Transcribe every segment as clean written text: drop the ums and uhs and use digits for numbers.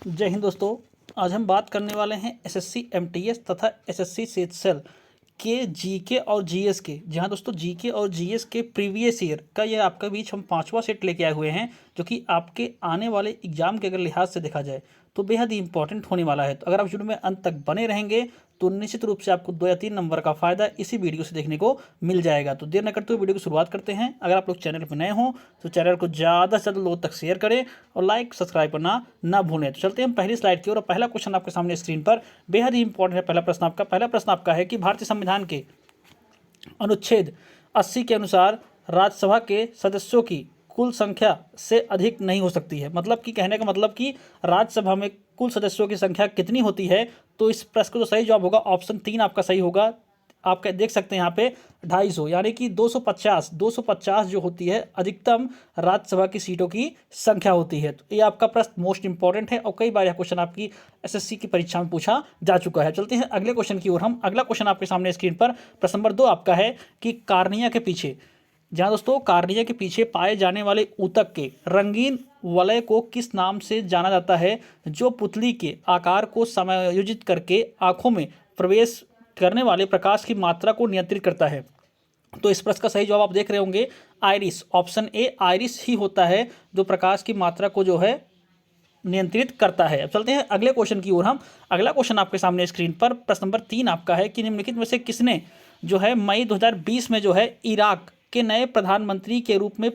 जय हिंद दोस्तों। आज हम बात करने वाले हैं एसएससी एमटीएस तथा एसएससी सेल के जीके और जीएस के। जहां दोस्तों जीके और जीएस के प्रीवियस ईयर का ये आपका बीच हम 5वां सेट लेके आए हुए हैं, जो कि आपके आने वाले एग्जाम के अगर लिहाज से देखा जाए तो बेहद ही इंपॉर्टेंट होने वाला है। तो अगर आप वीडियो में अंत तक बने रहेंगे तो निश्चित रूप से आपको 2 या 3 नंबर का फायदा इसी वीडियो से देखने को मिल जाएगा। तो देर न करते हुए वीडियो की शुरुआत करते हैं। अगर आप लोग चैनल पर नए हों तो चैनल को ज़्यादा से ज़्यादा लोगों तक शेयर करें और लाइक सब्सक्राइब करना ना भूलें। तो चलते हैं हम पहली स्लाइड की ओर। पहला क्वेश्चन आपके सामने स्क्रीन पर बेहद ही इंपॉर्टेंट है। पहला प्रश्न आपका है कि भारतीय संविधान के अनुच्छेद 80 के अनुसार राज्यसभा के सदस्यों की कुल संख्या से अधिक नहीं हो सकती है। मतलब कि कहने का मतलब कि राज्यसभा में कुल सदस्यों की संख्या कितनी होती है। तो इस प्रश्न का जो सही जवाब होगा ऑप्शन 3 आपका सही होगा। आप देख सकते हैं यहाँ पे 250 यानी कि 250 जो होती है अधिकतम राज्यसभा की सीटों की संख्या होती है। तो ये आपका प्रश्न मोस्ट इंपॉर्टेंट है और कई बार यह क्वेश्चन आपकी एसएससी की परीक्षा में पूछा जा चुका है। चलते हैं अगले क्वेश्चन की ओर। हम अगला क्वेश्चन आपके सामने स्क्रीन पर प्रश्न नंबर 2 आपका है कि कार्निया के पीछे, जहाँ दोस्तों कार्निया के पीछे पाए जाने वाले ऊतक के रंगीन वलय को किस नाम से जाना जाता है, जो पुतली के आकार को समायोजित करके आंखों में प्रवेश करने वाले प्रकाश की मात्रा को नियंत्रित करता है। तो इस प्रश्न का सही जवाब आप देख रहे होंगे आइरिस। ऑप्शन ए आइरिस ही होता है जो प्रकाश की मात्रा को जो है नियंत्रित करता है। अब चलते हैं अगले क्वेश्चन की ओर। हम अगला क्वेश्चन आपके सामने स्क्रीन पर प्रश्न नंबर 3 आपका है कि निम्नलिखित में से किसने जो है मई 2020 में जो है इराक के नए प्रधानमंत्री के रूप में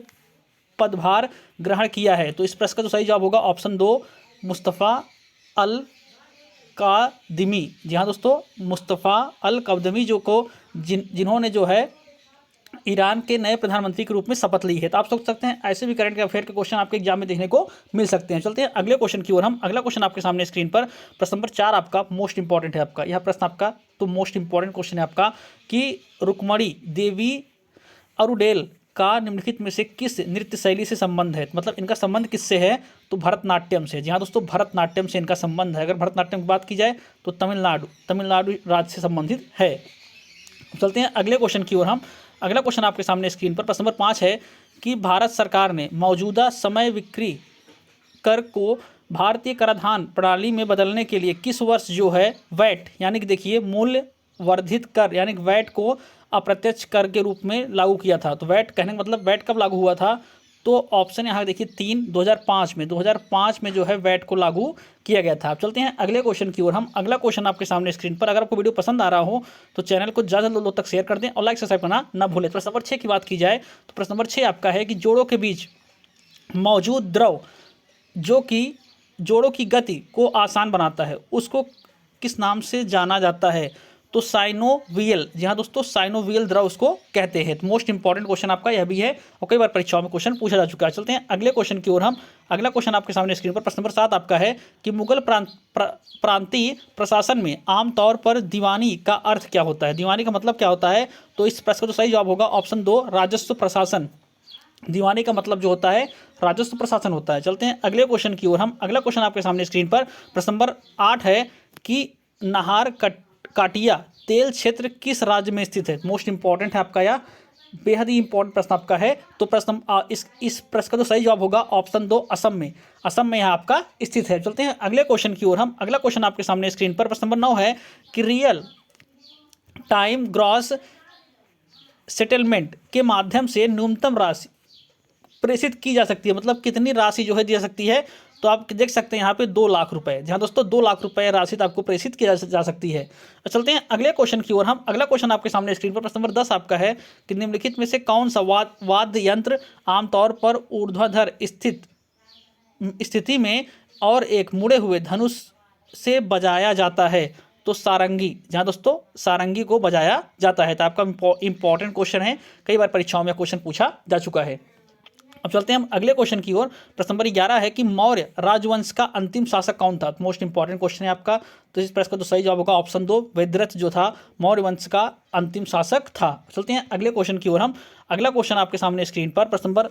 पदभार ग्रहण किया है। तो इस प्रश्न का जो सही जवाब होगा ऑप्शन 2 मुस्तफ़ा अल कादिमी। जी हाँ दोस्तों, मुस्तफ़ा अल कादिमी जिन्होंने जो है ईरान के नए प्रधानमंत्री के रूप में शपथ ली है। तो आप सोच सकते हैं ऐसे भी करंट अफेयर के क्वेश्चन आपके एग्जाम में देखने को मिल सकते हैं। चलते हैं अगले क्वेश्चन की ओर। हम अगला क्वेश्चन आपके सामने स्क्रीन पर प्रश्न नंबर 4 आपका मोस्ट इंपॉर्टेंट है। आपका यह प्रश्न आपका तो मोस्ट इंपॉर्टेंट क्वेश्चन है आपका कि रुक्मणी देवी अरुडेल का निम्नलिखित में से किस नृत्य शैली से संबंध है। मतलब इनका संबंध किससे है, तो भरतनाट्यम से। जी हाँ दोस्तों, भरतनाट्यम से इनका संबंध है। अगर भरतनाट्यम की बात की जाए तो तमिलनाडु राज्य से संबंधित है। चलते हैं अगले क्वेश्चन की ओर। हम अगला क्वेश्चन आपके सामने स्क्रीन पर प्रश्न नंबर 5 है कि भारत सरकार ने मौजूदा समय विक्रय कर को भारतीय कराधान प्रणाली में बदलने के लिए किस वर्ष जो है वैट यानी कि देखिए मूल्य वर्धित कर यानी कि वैट को अप्रत्यक्ष कर के रूप में लागू किया था। तो वैट कहने का मतलब वैट कब लागू हुआ था, तो ऑप्शन यहाँ देखिए 3 2005 में जो है वैट को लागू किया गया था। अब चलते हैं अगले क्वेश्चन की ओर। हम अगला क्वेश्चन आपके सामने स्क्रीन पर, अगर आपको वीडियो पसंद आ रहा हो तो चैनल को ज़्यादा लोगों तक शेयर कर दें और लाइक सब्सक्राइब करना ना भूलें। प्रश्न नंबर 6 की बात की जाए तो प्रश्न नंबर 6 आपका है कि जोड़ों के बीच मौजूद द्रव जो कि जोड़ों की गति को आसान बनाता है उसको किस नाम से जाना जाता है, तो साइनोवियल। जी हाँ दोस्तों, साइनोवियल द्रव उसको कहते हैं। तो मोस्ट इंपॉर्टेंट क्वेश्चन आपका यह भी है और कई बार परीक्षाओं में क्वेश्चन पूछा जा चुका है। चलते हैं अगले क्वेश्चन की ओर। हम अगला क्वेश्चन आपके सामने स्क्रीन पर प्रश्न नंबर 7 आपका है कि मुगल प्रांतीय प्रशासन में आमतौर पर दीवानी का अर्थ क्या होता है। दीवानी का मतलब क्या होता है, तो इस प्रश्न का जो सही जवाब होगा ऑप्शन 2 राजस्व प्रशासन। दीवानी का मतलब जो होता है राजस्व प्रशासन होता है। चलते हैं अगले क्वेश्चन की ओर। हम अगला क्वेश्चन आपके सामने स्क्रीन पर प्रश्न नंबर 8 है कि नाहर काटिया तेल क्षेत्र किस राज्य में स्थित है। मोस्ट इंपॉर्टेंट है आपका, यह बेहद ही इंपॉर्टेंट प्रश्न आपका है। तो प्रश्न इस प्रश्न का जो सही जवाब होगा ऑप्शन 2 असम में यह आपका स्थित है। चलते हैं अगले क्वेश्चन की ओर। हम अगला क्वेश्चन आपके सामने स्क्रीन पर प्रश्न नंबर 9 है कि रियल टाइम ग्रॉस सेटलमेंट के माध्यम से न्यूनतम राशि प्रेषित की जा सकती है। मतलब कितनी राशि जो है दी जा सकती है, तो आप देख सकते हैं यहाँ पे 2 लाख रुपए। जहाँ दोस्तों 2 लाख रुपए राशि आपको प्रेषित की जा सकती है। चलते हैं अगले क्वेश्चन की ओर। हम अगला क्वेश्चन आपके सामने स्क्रीन पर प्रश्न नंबर 10 आपका है कि निम्नलिखित में से कौन सा वाद्य यंत्र आमतौर पर ऊर्ध्वाधर स्थिति में और एक मुड़े हुए धनुष से बजाया जाता है, तो सारंगी। जहाँ दोस्तों सारंगी को बजाया जाता है। तो आपका इंपॉर्टेंट क्वेश्चन है, कई बार परीक्षाओं में क्वेश्चन पूछा जा चुका है। अब चलते हैं हम अगले क्वेश्चन की ओर। प्रश्न नंबर 11 है कि मौर्य राजवंश का अंतिम शासक कौन था। मोस्ट इंपॉर्टेंट क्वेश्चन है आपका। तो इस प्रश्न का तो सही जवाब होगा ऑप्शन 2 वेदरथ जो था मौर्य वंश का अंतिम शासक था। चलते हैं अगले क्वेश्चन की ओर। हम अगला क्वेश्चन आपके सामने स्क्रीन पर प्रश्न नंबर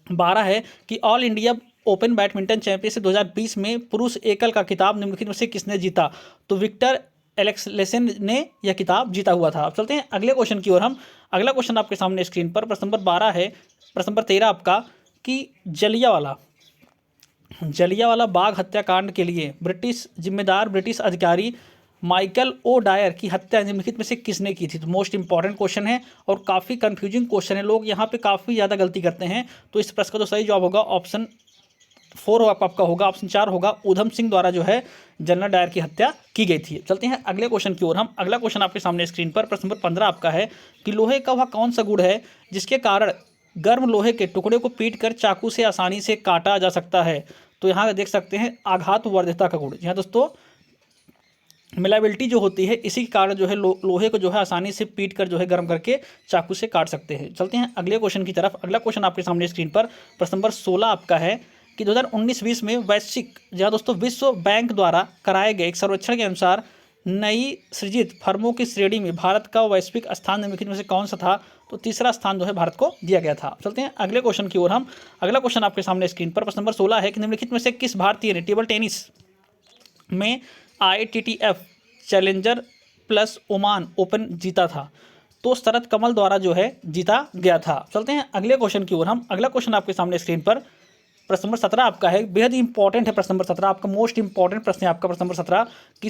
12 है कि all India open badminton championship 2020 में पुरुष एकल का खिताब निम्नलिखित में से किसने जीता, तो विक्टर एलेक्सेन ने यह खिताब जीता हुआ था। अब चलते हैं अगले क्वेश्चन की ओर। हम अगला क्वेश्चन आपके सामने स्क्रीन पर प्रश्न नंबर 12 है। प्रश्न नंबर 13 आपका कि जलियांवाला बाग हत्याकांड के लिए जिम्मेदार ब्रिटिश अधिकारी माइकल ओ डायर की हत्या निम्नलिखित में से किसने की थी। तो मोस्ट इंपॉर्टेंट क्वेश्चन है और काफ़ी कंफ्यूजिंग क्वेश्चन है, लोग यहाँ पे काफ़ी ज़्यादा गलती करते हैं। तो इस प्रश्न का तो सही जवाब होगा ऑप्शन 4 आपका होगा, ऑप्शन 4 होगा, उधम सिंह द्वारा जो है जनरल डायर की हत्या की गई थी। चलते हैं अगले क्वेश्चन की ओर। हम अगला क्वेश्चन आपके सामने स्क्रीन पर प्रश्न नंबर 15 आपका है कि लोहे का वह कौन सा गुण है जिसके कारण गर्म लोहे के टुकड़े को पीट कर चाकू से आसानी से काटा जा सकता है। तो यहाँ देख सकते हैं आघात वर्धिता का गुण। जी हाँ दोस्तों, मिलाबिलिटी जो होती है इसी के कारण जो है लोहे को जो है आसानी से पीट कर जो है गर्म करके चाकू से काट सकते हैं। चलते हैं अगले क्वेश्चन की तरफ। अगला क्वेश्चन आपके सामने स्क्रीन पर प्रश्न नंबर 16 आपका है कि 2019-20 में वैश्विक जहाँ दोस्तों विश्व बैंक द्वारा कराए गए एक सर्वेक्षण के अनुसार नई सृजित फर्मों की श्रेणी में भारत का वैश्विक स्थान निम्नलिखित में से कौन सा था। तो तीसरा स्थान जो है भारत को दिया गया था। चलते हैं अगले क्वेश्चन की ओर। हम अगला क्वेश्चन आपके सामने स्क्रीन पर प्रश्न नंबर 16 है कि निम्नलिखित में से किस भारतीय ने टेबल टेनिस में ITTF challenger plus Oman open जीता था। तो शरत कमल द्वारा जो है जीता गया था। चलते हैं अगले क्वेश्चन की ओर। हम अगला क्वेश्चन आपके सामने स्क्रीन पर प्रश्न नंबर 17 आपका है, बेहद इंपॉर्टेंट है प्रश्न नंबर 17 आपका, मोस्ट इंपॉर्टेंट प्रश्न है आपका प्रश्न नंबर 17 कि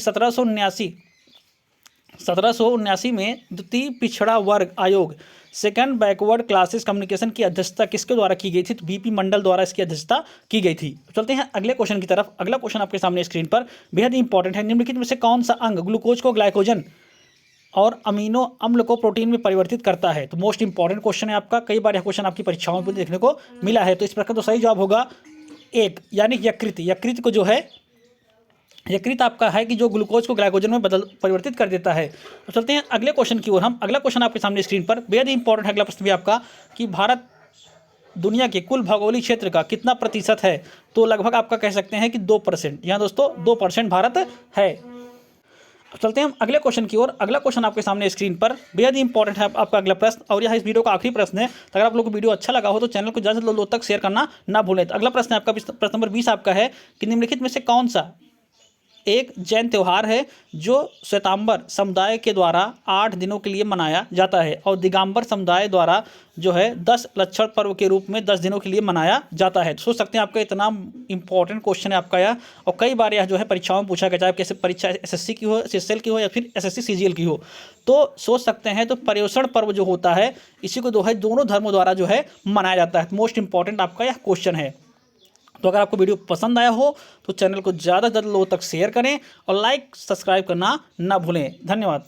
1779 में द्वितीय पिछड़ा वर्ग आयोग सेकंड बैकवर्ड क्लासेस कम्युनिकेशन की अध्यक्षता किसके द्वारा की गई थी। तो BP मंडल द्वारा इसकी अध्यक्षता की गई थी। चलते हैं अगले क्वेश्चन की तरफ। अगला क्वेश्चन आपके सामने स्क्रीन पर बेहद इंपॉर्टेंट है, निम्नलिखित में से कौन सा अंग ग्लूकोज को ग्लाइकोजन और अमीनो अम्ल को प्रोटीन में परिवर्तित करता है। तो मोस्ट इंपॉर्टेंट क्वेश्चन है आपका, कई बार यह क्वेश्चन आपकी परीक्षाओं में देखने को मिला है। तो इस प्रकार तो सही जवाब होगा 1 यानी यकृत। यकृत को जो है यकृत आपका है कि जो ग्लूकोज को ग्लाइकोजन में परिवर्तित कर देता है। तो चलते हैं अगले क्वेश्चन की ओर। हम अगला क्वेश्चन आपके सामने स्क्रीन पर बेहद इंपॉर्टेंट है अगला प्रश्न भी आपका कि भारत दुनिया के कुल भौगोलिक क्षेत्र का कितना प्रतिशत है। तो लगभग आपका कह सकते हैं कि 2%। यहाँ दोस्तों 2% भारत है। चलते हैं हम अगले क्वेश्चन की ओर। अगला क्वेश्चन आपके सामने स्क्रीन पर बेहद इंपॉर्टेंट है आपका अगला प्रश्न और यह इस वीडियो का आखिरी प्रश्न है। तो अगर आप लोगों को वीडियो अच्छा लगा हो तो चैनल को ज़्यादा से लोग तक शेयर करना ना भूलें। तो अगला प्रश्न है आपका प्रश्न नंबर 20 आपका है कि निम्नलिखित में से कौन सा एक जैन त्यौहार है जो श्वेतांबर समुदाय के द्वारा 8 दिनों के लिए मनाया जाता है और दिगंबर समुदाय द्वारा जो है 10 लक्षण पर्व के रूप में 10 दिनों के लिए मनाया जाता है। तो सोच सकते हैं आपका इतना इंपॉर्टेंट क्वेश्चन है आपका यह, और कई बार यह जो है परीक्षाओं में पूछा गया, चाहे कैसे परीक्षा SSC की हो, CSL की हो या फिर SSC CGL की हो। तो सोच सकते हैं तो पर्युषण पर्व जो होता है इसी को जो है दोनों धर्मों द्वारा जो है मनाया जाता है। मोस्ट इंपॉर्टेंट आपका यह क्वेश्चन है। तो अगर आपको वीडियो पसंद आया हो तो चैनल को ज़्यादा से ज़्यादा लोगों तक शेयर करें और लाइक सब्सक्राइब करना ना भूलें। धन्यवाद।